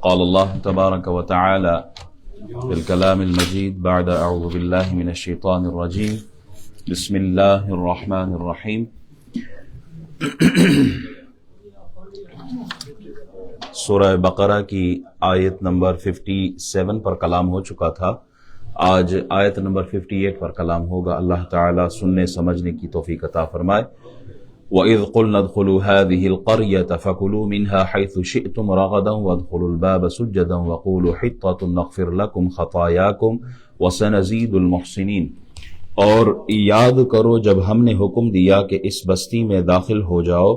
قال الله تبارك وتعالى في الكلام المجيد بعد أعوذ بالله من الشيطان الرجيم بسم الله الرحمن الرحيم. سورہ بقرہ کی آیت نمبر 57 پر کلام ہو چکا تھا. آج آیت نمبر 58 پر کلام ہوگا. اللہ تعالیٰ سننے سمجھنے کی توفیق عطا فرمائے. وَإِذْ قُلْنَا ادْخُلُوا هَذِهِ الْقَرْيَةَ فَكُلُوا مِنْهَا حَيْثُ شِئْتُمْ رَغَدًا وَادْخُلُوا الْبَابَ سُجَّدًا وَقُولُوا حِطَّةٌ نَغْفِرْ لَكُمْ خَطَايَاكُمْ وَسَنَزِيدُ الْمُحْسِنِينَ. اور یاد کرو جب ہم نے حکم دیا کہ اس بستی میں داخل ہو جاؤ،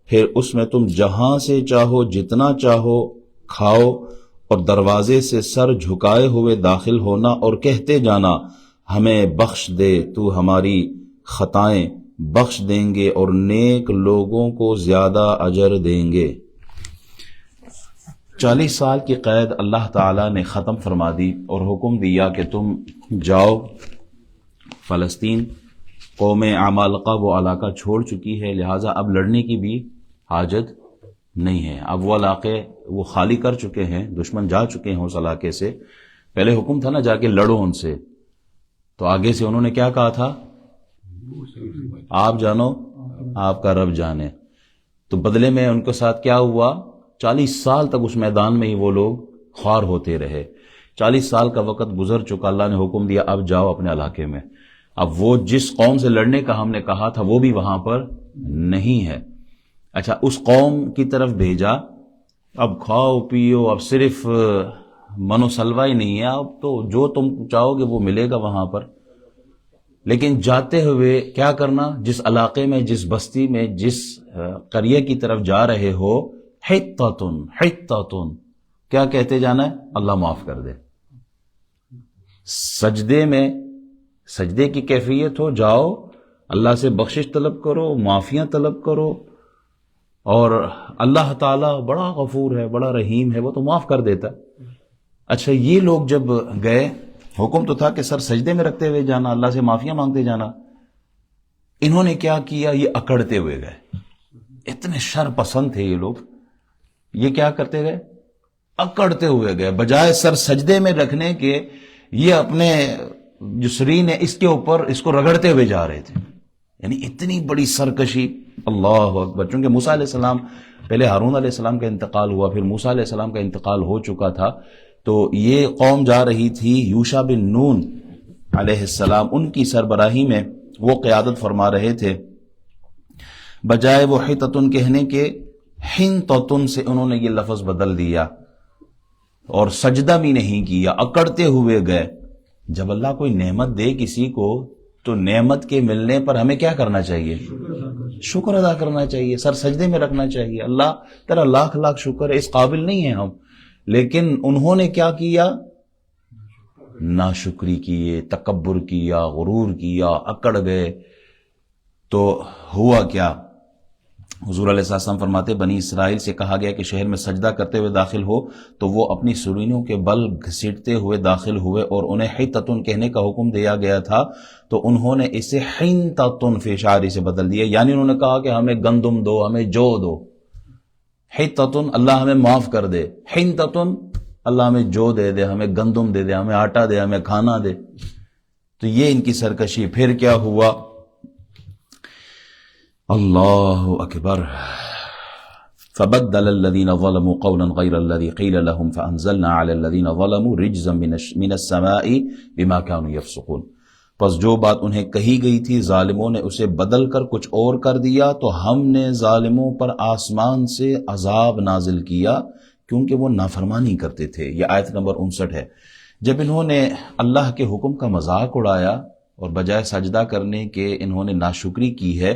پھر اس میں تم جہاں سے چاہو جتنا چاہو کھاؤ، اور دروازے سے سر جھکائے ہوئے داخل ہونا اور کہتے جانا ہمیں بخش دے، تو ہماری خطائیں بخش دیں گے اور نیک لوگوں کو زیادہ اجر دیں گے. 40 سال کی قید اللہ تعالیٰ نے ختم فرما دی اور حکم دیا کہ تم جاؤ فلسطین. قوم عمالقہ وہ علاقہ چھوڑ چکی ہے، لہٰذا اب لڑنے کی بھی حاجت نہیں ہے. اب وہ علاقے وہ خالی کر چکے ہیں، دشمن جا چکے ہیں اس علاقے سے. پہلے حکم تھا نا جا کے لڑو ان سے، تو آگے سے انہوں نے کیا کہا تھا؟ آپ جانو آپ کا رب جانے. تو بدلے میں ان کے ساتھ کیا ہوا؟ 40 سال تک اس میدان میں ہی وہ لوگ خوار ہوتے رہے. 40 سال کا وقت گزر چکا، اللہ نے حکم دیا اب جاؤ اپنے علاقے میں. اب وہ جس قوم سے لڑنے کا ہم نے کہا تھا وہ بھی وہاں پر نہیں ہے. اچھا، اس قوم کی طرف بھیجا. اب کھاؤ پیو، اب صرف من و سلوا ہی نہیں ہے، اب تو جو تم چاہو گے وہ ملے گا وہاں پر. لیکن جاتے ہوئے کیا کرنا؟ جس علاقے میں، جس بستی میں، جس قریے کی طرف جا رہے ہو، حطۃ کیا کہتے جانا ہے؟ اللہ معاف کر دے. سجدے میں، سجدے کی کیفیت ہو، جاؤ اللہ سے بخشش طلب کرو، معافیاں طلب کرو، اور اللہ تعالیٰ بڑا غفور ہے، بڑا رحیم ہے، وہ تو معاف کر دیتا. اچھا، یہ لوگ جب گئے، حکم تو تھا کہ سر سجدے میں رکھتے ہوئے جانا، اللہ سے معافیاں مانگتے جانا. انہوں نے کیا کیا؟ یہ اکڑتے ہوئے گئے. اتنے شر پسند تھے یہ لوگ. یہ کیا کرتے گئے؟ اکڑتے ہوئے گئے. بجائے سر سجدے میں رکھنے کے، یہ اپنے جو سرین ہے اس کے اوپر اس کو رگڑتے ہوئے جا رہے تھے. یعنی اتنی بڑی سرکشی. اللہ اکبر. چونکہ موسیٰ علیہ السلام، پہلے ہارون علیہ السلام کا انتقال ہوا، پھر موسیٰ علیہ السلام کا انتقال ہو چکا تھا. تو یہ قوم جا رہی تھی یوشع بن نون علیہ السلام، ان کی سربراہی میں وہ قیادت فرما رہے تھے. بجائے وہ حطۃ کہنے کے، حنطۃ سے انہوں نے یہ لفظ بدل دیا اور سجدہ بھی نہیں کیا، اکڑتے ہوئے گئے. جب اللہ کوئی نعمت دے کسی کو تو نعمت کے ملنے پر ہمیں کیا کرنا چاہیے؟ شکر ادا کرنا چاہیے، سر سجدے میں رکھنا چاہیے. اللہ تیرا لاکھ لاکھ شکر ہے، اس قابل نہیں ہیں ہم. لیکن انہوں نے کیا کیا؟ ناشکری کیے، تکبر کیا، غرور کیا، اکڑ گئے. تو ہوا کیا؟ حضور علیہ السلام فرماتے بنی اسرائیل سے کہا گیا کہ شہر میں سجدہ کرتے ہوئے داخل ہو، تو وہ اپنی سرینوں کے بل گھسیٹتے ہوئے داخل ہوئے، اور انہیں حطۃ کہنے کا حکم دیا گیا تھا تو انہوں نے اسے حنطۃ فی شعری سے بدل دیا. یعنی انہوں نے کہا کہ ہمیں گندم دو، ہمیں جو دو. حطۃ اللہ ہمیں معاف کر دے، حنطۃ اللہ ہمیں جو دے دے، ہمیں گندم دے دے، ہمیں آٹا دے، ہمیں کھانا دے. تو یہ ان کی سرکشی. پھر کیا ہوا؟ اللہ اکبر. فبدل الذين ظلموا قولا غير الذي قيل لهم فانزلنا على الذين ظلموا رجزا من السماء بما كانوا يفسقون. پس جو بات انہیں کہی گئی تھی ظالموں نے اسے بدل کر کچھ اور کر دیا، تو ہم نے ظالموں پر آسمان سے عذاب نازل کیا کیونکہ وہ نافرمانی کرتے تھے. یہ آیت نمبر 59 ہے. جب انہوں نے اللہ کے حکم کا مذاق اڑایا اور بجائے سجدہ کرنے کے انہوں نے ناشکری کی ہے،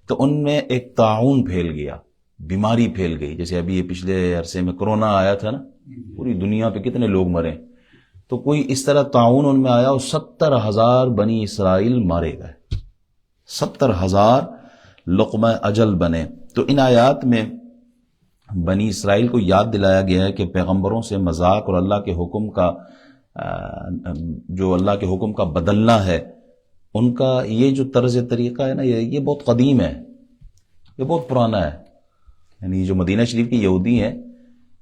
تو ان میں ایک طاعون پھیل گیا، بیماری پھیل گئی. جیسے ابھی یہ پچھلے عرصے میں کرونا آیا تھا نا، پوری دنیا پہ کتنے لوگ مرے. تو کوئی اس طرح طاعون ان میں آیا اور 70,000 بنی اسرائیل مارے گئے. 70,000 لقمہ اجل بنے. تو ان آیات میں بنی اسرائیل کو یاد دلایا گیا ہے کہ پیغمبروں سے مذاق اور اللہ کے حکم کا جو اللہ کے حکم کا بدلنا ہے، ان کا یہ جو طرز طریقہ ہے نا، یہ بہت قدیم ہے، یہ بہت پرانا ہے. یعنی جو مدینہ شریف کے یہودی ہیں،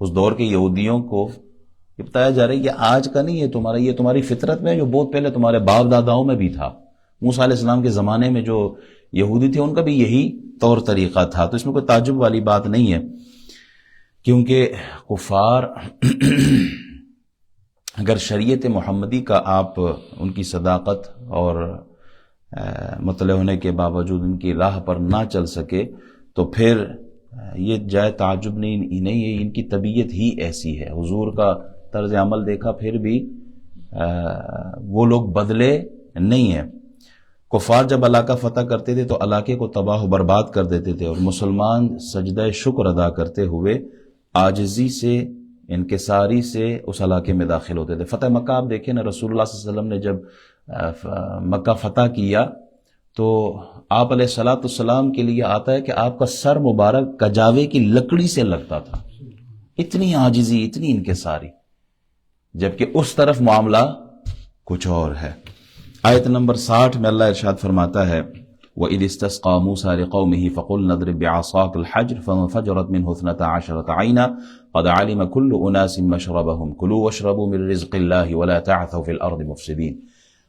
اس دور کے یہودیوں کو یہ بتایا جا رہا ہے یہ آج کا نہیں ہے تمہارا، یہ تمہاری فطرت میں جو بہت پہلے تمہارے باپ داداؤں میں بھی تھا. موسیٰ علیہ السلام کے زمانے میں جو یہودی تھے ان کا بھی یہی طور طریقہ تھا. تو اس میں کوئی تعجب والی بات نہیں ہے، کیونکہ کفار اگر شریعت محمدی کا آپ ان کی صداقت اور مطلع ہونے کے باوجود ان کی راہ پر نہ چل سکے تو پھر یہ جائے تعجب نہیں ہے، ان کی طبیعت ہی ایسی ہے. حضور کا طرز عمل دیکھا پھر بھی وہ لوگ بدلے نہیں ہیں. کفار جب علاقہ فتح کرتے تھے تو علاقے کو تباہ و برباد کر دیتے تھے، اور مسلمان سجدہ شکر ادا کرتے ہوئے عاجزی سے، انکساری سے اس علاقے میں داخل ہوتے تھے. فتح مکہ آپ دیکھیں نا، رسول اللہ صلی اللہ علیہ وسلم نے جب مکہ فتح کیا تو آپ علیہ الصلوۃ والسلام کے لیے آتا ہے کہ آپ کا سر مبارک کجاوے کی لکڑی سے لگتا تھا. اتنی عاجزی، اتنی انکساری، جبکہ اس طرف معاملہ کچھ اور ہے. آیت نمبر 60 میں اللہ ارشاد فرماتا ہے وَإِذِ اسْتَسْقَىٰ مُوسَىٰ لِقَوْمِهِ فَقُلْنَا اضْرِب بِّعَصَاكَ الْحَجْرَ فَانفَجَرَتْ مِنْهُ اثْنَتَا عَشْرَةَ عَيْنًا قَدْ عَلِمَ كُلُّ أُنَاسٍ مَّشْرَبَهُمْ كُلُوا وَاشْرَبُوا مِن رِّزْقِ اللَّهِ وَلَا تَعْثَوْا فِي الْأَرْضِ مُفْسِدِينَ.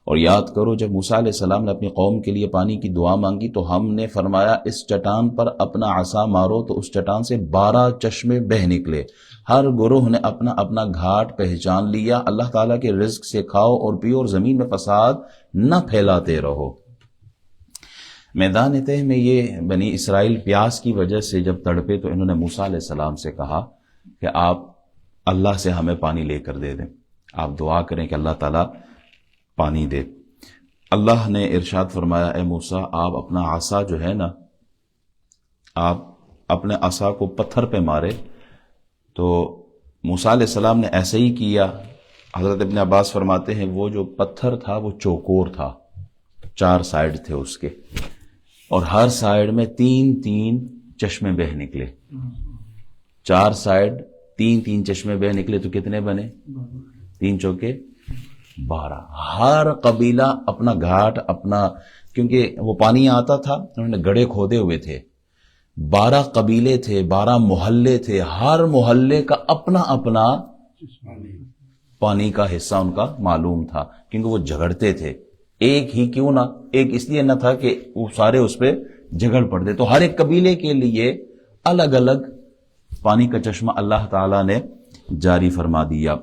اور یاد کرو جب موسیٰ علیہ السلام نے اپنی قوم کے لیے پانی کی دعا مانگی تو ہم نے فرمایا اس چٹان پر اپنا عصا مارو تو اس چٹان سے 12 چشمے بہہ نکلے. ہر گروہ نے اپنا اپنا گھاٹ پہچان لیا. اللہ تعالیٰ کے رزق سے کھاؤ اور پیو اور زمین میں فساد نہ پھیلاتے رہو. میدان طے میں یہ بنی اسرائیل پیاس کی وجہ سے جب تڑپے تو انہوں نے موسیٰ علیہ السلام سے کہا کہ آپ اللہ سے ہمیں پانی لے کر دے دیں، آپ دعا کریں کہ اللہ تعالیٰ پانی دے. اللہ نے ارشاد فرمایا اے موسیٰ آپ اپنا عصا جو ہے نا، آپ اپنے عصا کو پتھر پہ مارے. تو موسیٰ علیہ السلام نے ایسے ہی کیا. حضرت ابن عباس فرماتے ہیں وہ جو پتھر تھا وہ چوکور تھا، 4 سائیڈ تھے اس کے، اور ہر سائیڈ میں 3 چشمے بہہ نکلے. 4 سائیڈ 3 چشمے بہہ نکلے تو کتنے بنے؟ 3 چوکے 12. ہر قبیلہ اپنا گھاٹ اپنا، کیونکہ وہ پانی آتا تھا انہوں نے گڑھے کھودے ہوئے تھے. 12 قبیلے تھے، 12 محلے تھے، ہر محلے کا اپنا اپنا پانی کا حصہ ان کا معلوم تھا، کیونکہ وہ جھگڑتے تھے. ایک ہی کیوں نہ، ایک اس لیے نہ تھا کہ وہ سارے اس پہ جھگڑ پڑتے، تو ہر ایک قبیلے کے لیے الگ الگ پانی کا چشمہ اللہ تعالیٰ نے جاری فرما دیا.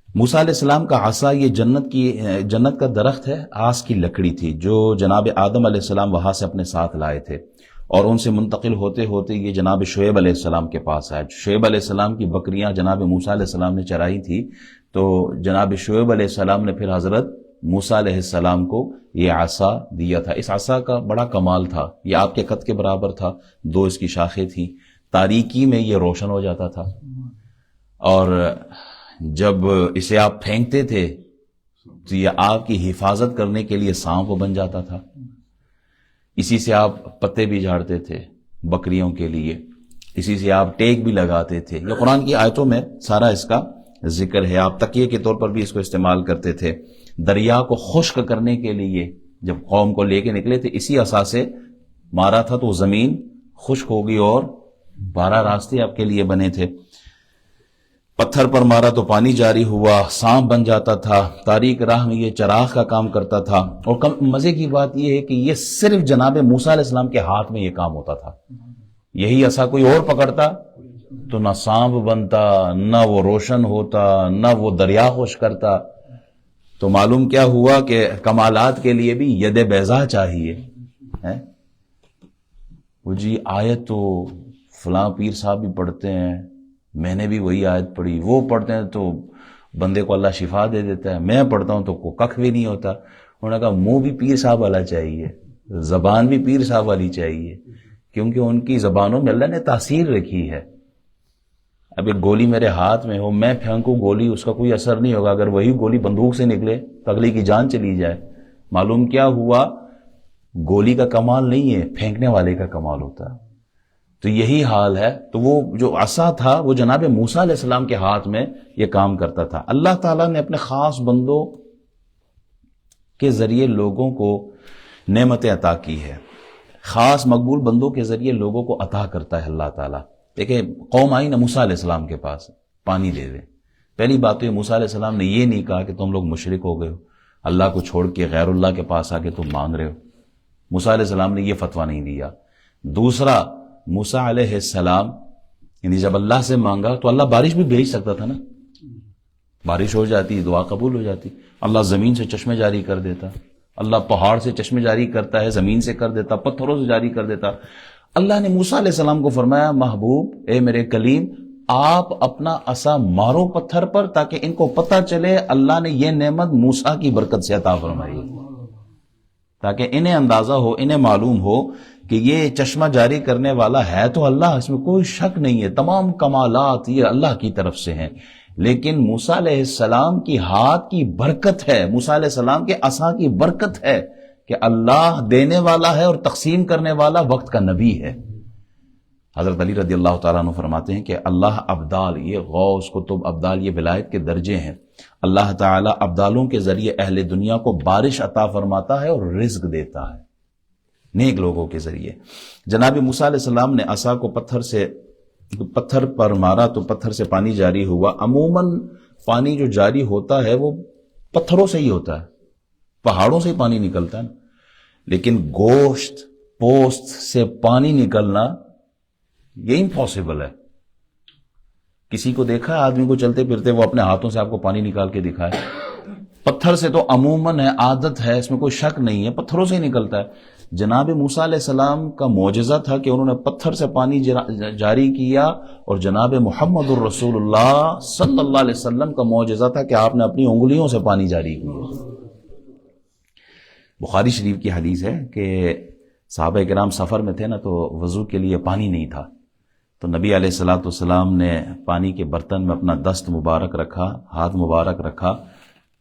موسیٰ علیہ السلام کا عصا یہ جنت کا درخت ہے، آس کی لکڑی تھی جو جناب آدم علیہ السلام وہاں سے اپنے ساتھ لائے تھے، اور ان سے منتقل ہوتے ہوتے یہ جناب شعیب علیہ السلام کے پاس آئے. شعیب علیہ السلام کی بکریاں جناب موسیٰ علیہ السلام نے چرائی تھی، تو جناب شعیب علیہ السلام نے پھر حضرت موسیٰ علیہ السلام کو یہ عصا دیا تھا. اس عصا کا بڑا کمال تھا، یہ آپ کے قد کے برابر تھا، 2 اس کی شاخیں تھیں، تاریکی میں یہ روشن ہو جاتا تھا، اور جب اسے آپ پھینکتے تھے تو یہ آپ کی حفاظت کرنے کے لیے سانپ بن جاتا تھا. اسی سے آپ پتے بھی جھاڑتے تھے بکریوں کے لیے، اسی سے آپ ٹیک بھی لگاتے تھے. یہ قرآن کی آیتوں میں سارا اس کا ذکر ہے. آپ تکیے کے طور پر بھی اس کو استعمال کرتے تھے. دریا کو خشک کرنے کے لیے جب قوم کو لے کے نکلے تھے اسی عصا سے مارا تھا تو زمین خشک ہوگی اور 12 راستے آپ کے لیے بنے تھے. پتھر پر مارا تو پانی جاری ہوا، سانپ بن جاتا تھا، تاریک راہ میں یہ چراغ کا کام کرتا تھا. اور مزے کی بات یہ ہے کہ یہ صرف جناب موسیٰ علیہ السلام کے ہاتھ میں یہ کام ہوتا تھا. یہی عصا کوئی اور پکڑتا تو نہ سانپ بنتا، نہ وہ روشن ہوتا، نہ وہ دریا خشک کرتا. تو معلوم کیا ہوا کہ کمالات کے لیے بھی ید بیضا چاہیے. وہ جی آیت تو فلاں پیر صاحب بھی پڑھتے ہیں، میں نے بھی وہی آیت پڑھی، وہ پڑھتے ہیں تو بندے کو اللہ شفا دے دیتا ہے، میں پڑھتا ہوں تو ککھ بھی نہیں ہوتا. انہوں نے کہا منہ بھی پیر صاحب والا چاہیے، زبان بھی پیر صاحب والی چاہیے، کیونکہ ان کی زبانوں میں اللہ نے تاثیر رکھی ہے. اب ایک گولی میرے ہاتھ میں ہو، میں پھینکوں گولی، اس کا کوئی اثر نہیں ہوگا. اگر وہی گولی بندوق سے نکلے تو اگلی کی جان چلی جائے. معلوم کیا ہوا، گولی کا کمال نہیں ہے، پھینکنے والے کا کمال ہوتا ہے. تو یہی حال ہے. تو وہ جو عصا تھا وہ جناب موسیٰ علیہ السلام کے ہاتھ میں یہ کام کرتا تھا. اللہ تعالیٰ نے اپنے خاص بندوں کے ذریعے لوگوں کو نعمتیں عطا کی ہے. خاص مقبول بندوں کے ذریعے لوگوں کو عطا کرتا ہے اللہ تعالیٰ. دیکھیں قوم آئی نا موسیٰ علیہ السلام کے پاس, پانی دے دیں. پہلی بات تو یہ موسیٰ علیہ السلام نے یہ نہیں کہا کہ تم لوگ مشرک ہو گئے ہو, اللہ کو چھوڑ کے غیر اللہ کے پاس آ کے تم مانگ رہے ہو. موسیٰ علیہ السلام نے یہ فتویٰ نہیں دیا. دوسرا, موسیٰ علیہ السلام یعنی جب اللہ سے مانگا تو اللہ بارش بھی بھیج سکتا تھا نا, بارش ہو جاتی, دعا قبول ہو جاتی. اللہ زمین سے چشمے جاری کر دیتا, اللہ پہاڑ سے چشمے جاری کرتا ہے, زمین سے کر دیتا, پتھروں سے جاری کر دیتا. اللہ نے موسیٰ علیہ السلام کو فرمایا, محبوب اے میرے کلیم, آپ اپنا عصا مارو پتھر پر تاکہ ان کو پتہ چلے اللہ نے یہ نعمت موسیٰ کی برکت سے عطا فرمائی, تاکہ انہیں اندازہ ہو, انہیں معلوم ہو کہ یہ چشمہ جاری کرنے والا ہے تو اللہ, اس میں کوئی شک نہیں ہے, تمام کمالات یہ اللہ کی طرف سے ہیں. لیکن موسیٰ علیہ السلام کی ہاتھ کی برکت ہے, موسیٰ علیہ السلام کے عصا کی برکت ہے کہ اللہ دینے والا ہے اور تقسیم کرنے والا وقت کا نبی ہے. حضرت علی رضی اللہ تعالیٰ عنہ فرماتے ہیں کہ اللہ ابدال, یہ غوث قطب ابدال, یہ ولایت کے درجے ہیں. اللہ تعالیٰ ابدالوں کے ذریعے اہل دنیا کو بارش عطا فرماتا ہے اور رزق دیتا ہے نیک لوگوں کے ذریعے. جناب موسیٰ علیہ السلام نے عصا کو پتھر پر مارا تو پتھر سے پانی جاری ہوا. عموماً پانی جو جاری ہوتا ہے وہ پتھروں سے ہی ہوتا ہے, پہاڑوں سے ہی پانی نکلتا ہے, لیکن گوشت پوست سے پانی نکلنا یہ امپاسبل ہے. کسی کو دیکھا ہے آدمی کو چلتے پھرتے وہ اپنے ہاتھوں سے آپ کو پانی نکال کے دکھائے؟ پتھر سے تو عموماً ہے, عادت ہے, اس میں کوئی شک نہیں ہے, پتھروں سے ہی نکلتا ہے. جناب موسیٰ علیہ السلام کا معجزہ تھا کہ انہوں نے پتھر سے پانی جاری کیا, اور جناب محمد الرسول اللہ صلی اللہ علیہ وسلم کا معجزہ تھا کہ آپ نے اپنی انگلیوں سے پانی جاری کیا. بخاری شریف کی حدیث ہے کہ صحابہ کرام سفر میں تھے نا, تو وضو کے لیے پانی نہیں تھا, تو نبی علیہ الصلوۃ والسلام نے پانی کے برتن میں اپنا دست مبارک رکھا, ہاتھ مبارک رکھا.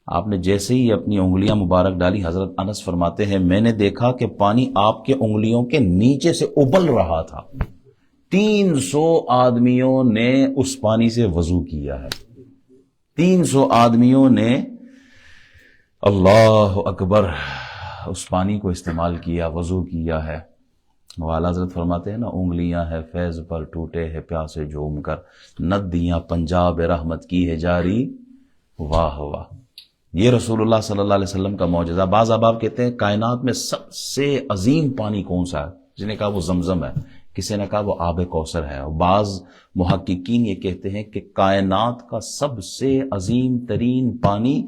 آپ نے جیسے ہی اپنی انگلیاں مبارک ڈالی, حضرت انس فرماتے ہیں میں نے دیکھا کہ پانی آپ کے انگلیوں کے نیچے سے ابل رہا تھا. 300 آدمیوں نے اس پانی سے وضو کیا ہے, 300 آدمیوں نے اللہ اکبر اس پانی کو استعمال کیا, وضو کیا ہے. والا حضرت فرماتے ہیں نا, انگلیاں ہے فیض پر ٹوٹے ہے پیاسے جھوم کر, ندیاں پنجاب رحمت کی ہے جاری, واہ واہ. یہ رسول اللہ صلی اللہ علیہ وسلم کا معجزہ. بعض احباب کہتے ہیں کائنات میں سب سے عظیم پانی کون سا ہے؟ جس نے کہا وہ زمزم ہے, کسی نے کہا وہ آب کوثر ہے, اور بعض محققین یہ کہتے ہیں کہ کائنات کا سب سے عظیم ترین پانی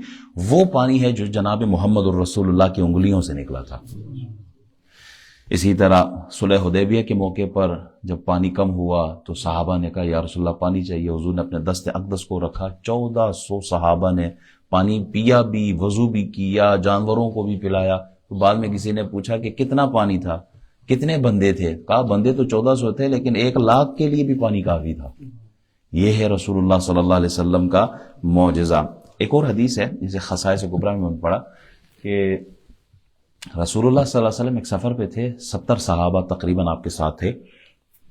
وہ پانی ہے جو جناب محمد الرسول اللہ کی انگلیوں سے نکلا تھا. اسی طرح صلح حدیبیہ کے موقع پر جب پانی کم ہوا تو صحابہ نے کہا یا رسول اللہ پانی چاہیے. حضور نے اپنے دست اقدس کو رکھا, 1400 صحابہ نے پانی پیا بھی, وضو بھی کیا, جانوروں کو بھی پلایا. تو بعد میں کسی نے پوچھا کہ کتنا پانی تھا, کتنے بندے تھے؟ کہا بندے تو 1400 تھے لیکن 1 لاکھ کے لیے بھی پانی کافی تھا. یہ ہے رسول اللہ صلی اللہ علیہ وسلم کا معجزہ. ایک اور حدیث ہے جسے خصائص کبریٰ میں پڑھا کہ رسول اللہ صلی اللہ علیہ وسلم ایک سفر پہ تھے, 70 صحابہ تقریباً آپ کے ساتھ تھے,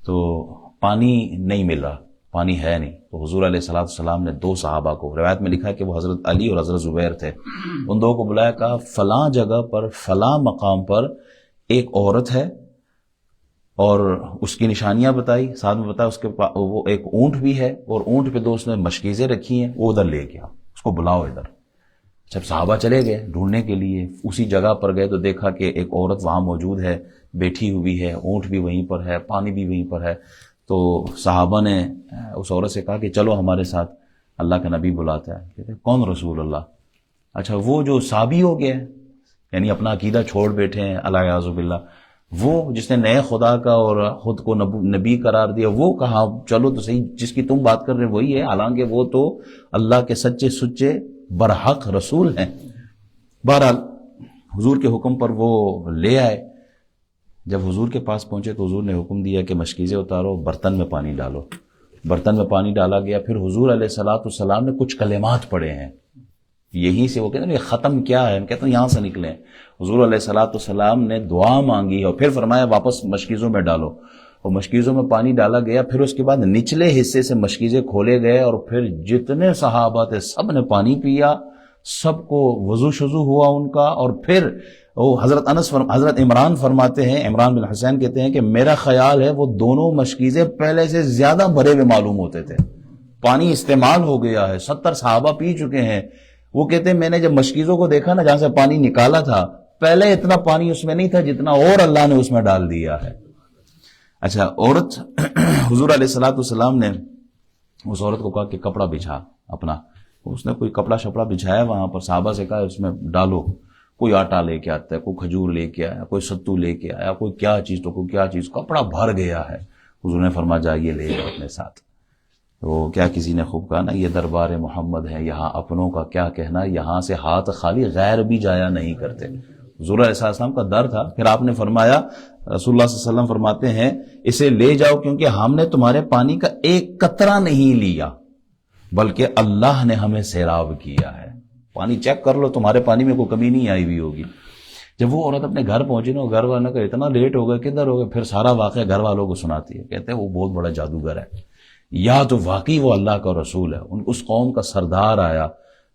تو پانی نہیں مل رہا, پانی ہے نہیں. تو حضور علیہ الصلوۃ والسلام نے 2 صحابہ کو, روایت میں لکھا ہے کہ وہ حضرت علی اور حضرت زبیر تھے, ان 2 کو بلایا, کہا فلاں جگہ پر فلاں مقام پر ایک عورت ہے اور اس کی نشانیاں بتائی, ساتھ میں بتایا اس کے وہ ایک اونٹ بھی ہے, اور اونٹ پہ 2 اس نے مشکیزیں رکھی ہیں, وہ ادھر لے گیا, اس کو بلاؤ ادھر. جب صحابہ چلے گئے ڈھونڈنے کے لیے, اسی جگہ پر گئے تو دیکھا کہ ایک عورت وہاں موجود ہے, بیٹھی ہوئی ہے, اونٹ بھی وہیں پر ہے, پانی بھی وہیں پر ہے. تو صحابہ نے اس عورت سے کہا کہ چلو ہمارے ساتھ, اللہ کا نبی بلاتا ہے. کہتے ہیں کون رسول اللہ؟ اچھا وہ جو صابی ہو گیا, یعنی اپنا عقیدہ چھوڑ بیٹھے ہیں اللہ اعوذ باللہ, وہ جس نے نئے خدا کا اور خود کو نبی قرار دیا, وہ کہا چلو تو صحیح, جس کی تم بات کر رہے وہی ہے, حالانکہ وہ تو اللہ کے سچے سچے برحق رسول ہیں. بہرحال حضور کے حکم پر وہ لے آئے. جب حضور کے پاس پہنچے تو حضور نے حکم دیا کہ مشکیزیں اتارو, برتن میں پانی ڈالو. برتن میں پانی ڈالا گیا. پھر حضور علیہ الصلوۃ والسلام نے کچھ کلمات پڑھے ہیں, یہیں سے وہ کہتے ہیں یہ ختم کیا ہے, کہتے ہیں یہاں سے نکلے. حضور علیہ الصلوۃ والسلام نے دعا مانگی اور پھر فرمایا واپس مشکیزوں میں ڈالو, اور مشکیزوں میں پانی ڈالا گیا. پھر اس کے بعد نچلے حصے سے مشکیزیں کھولے گئے, اور پھر جتنے صحابہ تھے سب نے پانی پیا, سب کو وضو شضو ہوا ان کا، اور پھر وہ حضرت عمران فرماتے ہیں، عمران بن حسین کہتے ہیں کہ میرا خیال ہے وہ دونوں مشکیزیں پہلے سے زیادہ بھرے ہوئے معلوم ہوتے تھے، پانی استعمال ہو گیا ہے، 70 صحابہ پی چکے ہیں۔ وہ کہتے ہیں میں نے جب مشکیزوں کو دیکھا نا جہاں سے پانی نکالا تھا، پہلے اتنا پانی اس میں نہیں تھا جتنا اور اللہ نے اس میں ڈال دیا ہے۔ اچھا، عورت حضور علیہ الصلوۃ والسلام نے اس عورت کو کہا کہ کپڑا بچھا اپنا، اس نے کوئی کپڑا شپڑا بچھایا وہاں پر، صحابہ سے کہا اس میں ڈالو، کوئی آٹا لے کے آتا ہے، کوئی کھجور لے کے آیا، کوئی ستو لے کے آیا، کوئی کیا چیز تو کوئی کیا چیز، کپڑا بھر گیا ہے۔ حضور نے فرمایا جائیے لے جاؤ اپنے ساتھ۔ تو کیا کسی نے خوب کہا نا، یہ دربار محمد ہے، یہاں اپنوں کا کیا کہنا، یہاں سے ہاتھ خالی غیر بھی جایا نہیں کرتے۔ حضور علیہ السلام کا در تھا۔ پھر آپ نے فرمایا، رسول اللہ صلی اللہ علیہ وسلم فرماتے ہیں اسے لے جاؤ کیونکہ ہم نے تمہارے پانی کا ایک قطرہ نہیں لیا بلکہ اللہ نے ہمیں سیراب کیا ہے۔ پانی چیک کر لو، تمہارے پانی میں کوئی کمی نہیں آئی ہوئی ہوگی۔ جب وہ عورت اپنے گھر پہنچی نا، گھر والوں کا اتنا لیٹ ہو گیا، کدھر ہو گیا، پھر سارا واقعہ گھر والوں کو سناتی ہے، کہتے ہیں وہ بہت بڑا جادوگر ہے، یا تو واقعی وہ اللہ کا رسول ہے۔ اس قوم کا سردار آیا،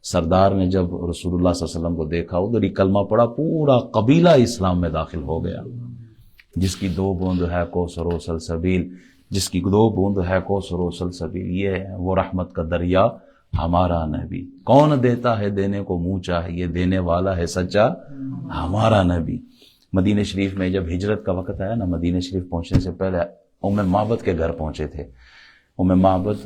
سردار نے جب رسول اللہ صلی اللہ علیہ وسلم کو دیکھا، ادھر ہی کلمہ پڑا، پورا قبیلہ اسلام میں داخل ہو گیا۔ جس کی 2 بوند ہے کوثر و سلسبیل، جس کی 2 بوند ہے کوثر و سلسبیل، یہ ہے وہ رحمت کا دریا ہمارا نبی۔ کون دیتا ہے دینے کو منہ چاہے، یہ دینے والا ہے سچا ہمارا نبی۔ مدینہ شریف میں جب ہجرت کا وقت آیا نا، مدینہ شریف پہنچنے سے پہلے ام معبد کے گھر پہنچے تھے۔ ام معبد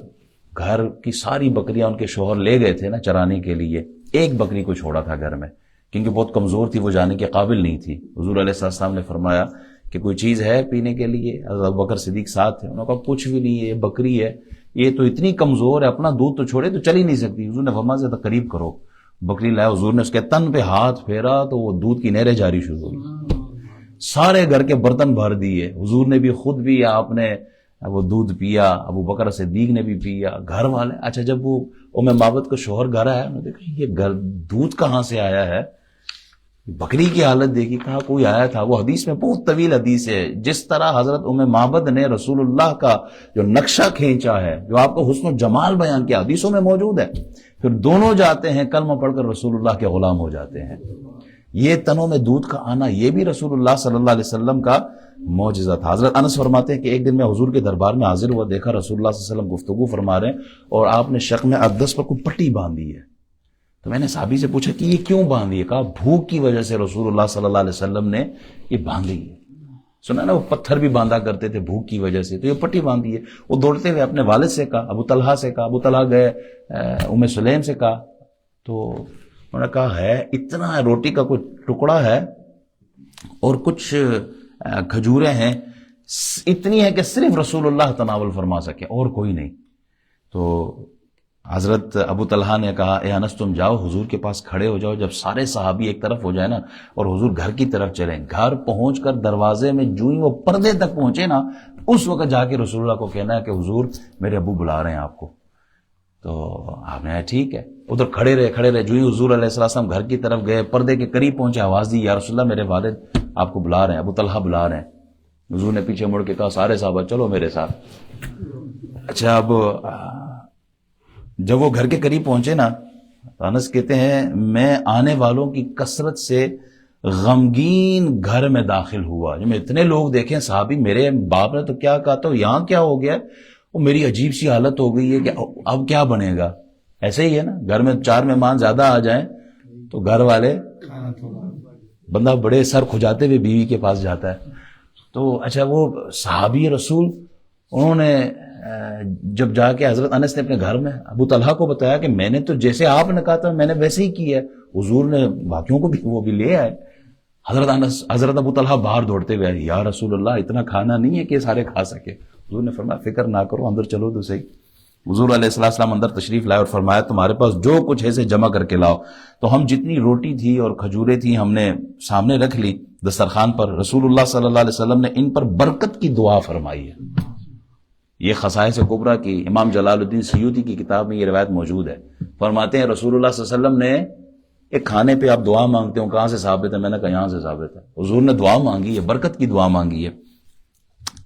گھر کی ساری بکریاں ان کے شوہر لے گئے تھے نا چرانے کے لیے، ایک بکری کو چھوڑا تھا گھر میں کیونکہ بہت کمزور تھی، وہ جانے کے قابل نہیں تھی۔ حضور علیہ السلام نے فرمایا کہ کوئی چیز ہے پینے کے لیے؟ حضرت ابوبکر صدیق ساتھ تھے، انہوں نے کہا کچھ بھی نہیں ہے، یہ بکری ہے، یہ تو اتنی کمزور ہے، اپنا دودھ تو چھوڑے تو چل ہی نہیں سکتی۔ حضور نے فرمایا زیادہ قریب کرو، بکری لائے، حضور نے اس کے تن پہ ہاتھ پھیرا تو وہ دودھ کی نہریں جاری شروع ہوئی، سارے گھر کے برتن بھر دیے۔ حضور نے بھی خود بھی، آپ نے وہ دودھ پیا، ابو بکر صدیق نے بھی پیا، گھر والے۔ اچھا، جب وہ ام معبد کا شوہر گھر آیا، انہوں نے دیکھا یہ دودھ کہاں سے آیا ہے، بکری کی حالت دیکھی، کہا کوئی آیا تھا۔ وہ حدیث میں بہت طویل حدیث ہے، جس طرح حضرت ام معبد نے رسول اللہ کا جو نقشہ کھینچا ہے، جو آپ کو حسن و جمال بیان کیا، حدیثوں میں موجود ہے۔ پھر دونوں جاتے ہیں کلمہ پڑھ کر رسول اللہ کے غلام ہو جاتے ہیں۔ یہ تنوں میں دودھ کا آنا، یہ بھی رسول اللہ صلی اللہ علیہ وسلم کا معجزہ تھا۔ حضرت انس فرماتے ہیں کہ ایک دن میں حضور کے دربار میں حاضر ہوا، دیکھا رسول اللہ صلی اللہ علیہ وسلم گفتگو فرما رہے ہیں اور آپ نے شق میں اقدس پر کوئی پٹی باندھی ہے۔ تو میں نے صحابی سے پوچھا کہ یہ کیوں باندھی ہے؟ کہا بھوک کی وجہ سے رسول اللہ صلی اللہ علیہ وسلم نے یہ باندھی ہے۔ سنا نا، وہ پتھر بھی باندھا کرتے تھے بھوک کی وجہ سے، تو یہ پٹی باندھی ہے۔ وہ دوڑتے ہوئے اپنے والد سے کہا، ابو طلحہ سے کہا، ابو طلحہ گئے ام سلیم سے کہا، تو انہوں نے کہا ہے اتنا روٹی کا کوئی ٹکڑا ہے اور کچھ کھجوریں ہیں، اتنی ہے کہ صرف رسول اللہ تناول فرما سکے اور کوئی نہیں۔ تو حضرت ابو طلحہ نے کہا اے انس تم جاؤ حضور کے پاس کھڑے ہو جاؤ، جب سارے صحابی ایک طرف ہو جائے نا اور حضور گھر کی طرف چلیں، گھر پہنچ کر دروازے میں جو ہی وہ پردے تک پہنچے نا، اس وقت جا کے رسول اللہ کو کہنا ہے کہ حضور میرے ابو بلا رہے ہیں آپ کو۔ تو آپ نے ٹھیک ہے، ادھر کھڑے رہے، جو ہی حضور علیہ السلام گھر کی طرف گئے، پردے کے قریب پہنچے، آواز دی یا رسول اللہ میرے والد آپ کو بلا رہے ہیں، ابو طلحہ بلا رہے ہیں۔ حضور نے پیچھے مڑ کے کہا سارے صحابہ چلو میرے ساتھ۔ اچھا، اب جب وہ گھر کے قریب پہنچے نا، انس کہتے ہیں میں آنے والوں کی کثرت سے غمگین گھر میں داخل ہوا، جب میں اتنے لوگ دیکھیں صحابی، میرے باپ نے تو کیا کہا تو یہاں کیا ہو گیا، وہ میری عجیب سی حالت ہو گئی ہے کہ اب کیا بنے گا۔ ایسے ہی ہے نا، گھر میں 4 مہمان زیادہ آ جائیں تو گھر والے بندہ بڑے سر کھجاتے ہوئے بیوی کے پاس جاتا ہے۔ تو اچھا، وہ صحابی رسول انہوں نے جب جا کے حضرت انس نے اپنے گھر میں ابو طلحہ کو بتایا کہ میں نے تو جیسے آپ نے کہا تھا میں نے ویسے ہی کیا ہے، حضور نے باقیوں کو بھی وہ بھی لے آئے۔ حضرت ابو طلحہ باہر دوڑتے ہوئے یا رسول اللہ اتنا کھانا نہیں ہے کہ سارے کھا سکے۔ حضور نے فرمایا فکر نہ کرو، اندر چلو تو صحیح۔ حضور علیہ السلام اندر تشریف لائے اور فرمایا تمہارے پاس جو کچھ ہے اسے جمع کر کے لاؤ۔ تو ہم جتنی روٹی تھی اور کھجوریں تھیں ہم نے سامنے رکھ لی دسترخوان پر۔ رسول اللہ صلی اللہ علیہ وسلم نے ان پر برکت کی دعا فرمائی ہے۔ یہ خصائص کبریٰ کی امام جلال الدین سیوطی کی کتاب میں یہ روایت موجود ہے۔ فرماتے ہیں رسول اللہ صلی اللہ علیہ وسلم نے ایک کھانے پہ آپ دعا مانگتے ہو، کہاں سے ثابت ہے؟ میں نے کہا یہاں سے ثابت ہے۔ حضور نے دعا مانگی ہے، برکت کی دعا مانگی ہے۔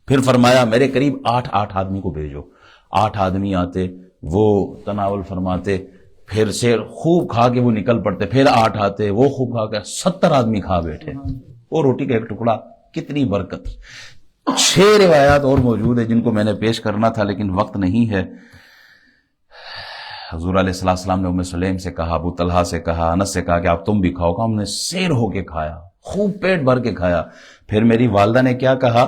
پھر فرمایا میرے قریب 8 آدمی کو بھیجو۔ 8 آدمی آتے، وہ تناول فرماتے، پھر شیر خوب کھا کے وہ نکل پڑتے، پھر 8 آتے، وہ خوب کھا کے 70 آدمی کھا بیٹھے، وہ روٹی کا ایک ٹکڑا، کتنی برکت۔ 6 روایات اور موجود ہیں جن کو میں نے پیش کرنا تھا لیکن وقت نہیں ہے۔ حضور علیہ السلام نے ام سلیم سے کہا، ابو طلحہ سے کہا، انس سے کہا کہ آپ تم بھی کھاؤ، ہم نے سیر ہو کے کھایا، خوب پیٹ بھر کے کھایا۔ پھر میری والدہ نے کیا کہا،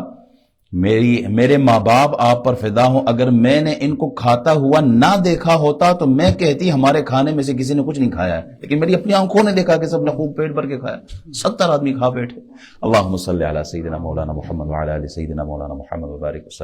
میرے ماں باپ آپ پر فدا ہوں، اگر میں نے ان کو کھاتا ہوا نہ دیکھا ہوتا تو میں کہتی ہمارے کھانے میں سے کسی نے کچھ نہیں کھایا ہے، لیکن میری اپنی آنکھوں نے دیکھا کہ سب نے خوب پیٹ بھر کے کھایا، 70 آدمی کھا بیٹھے۔ اللہم صلی علی سیدنا مولانا محمد وعلی آل سیدنا مولانا محمد وبارک وسلم۔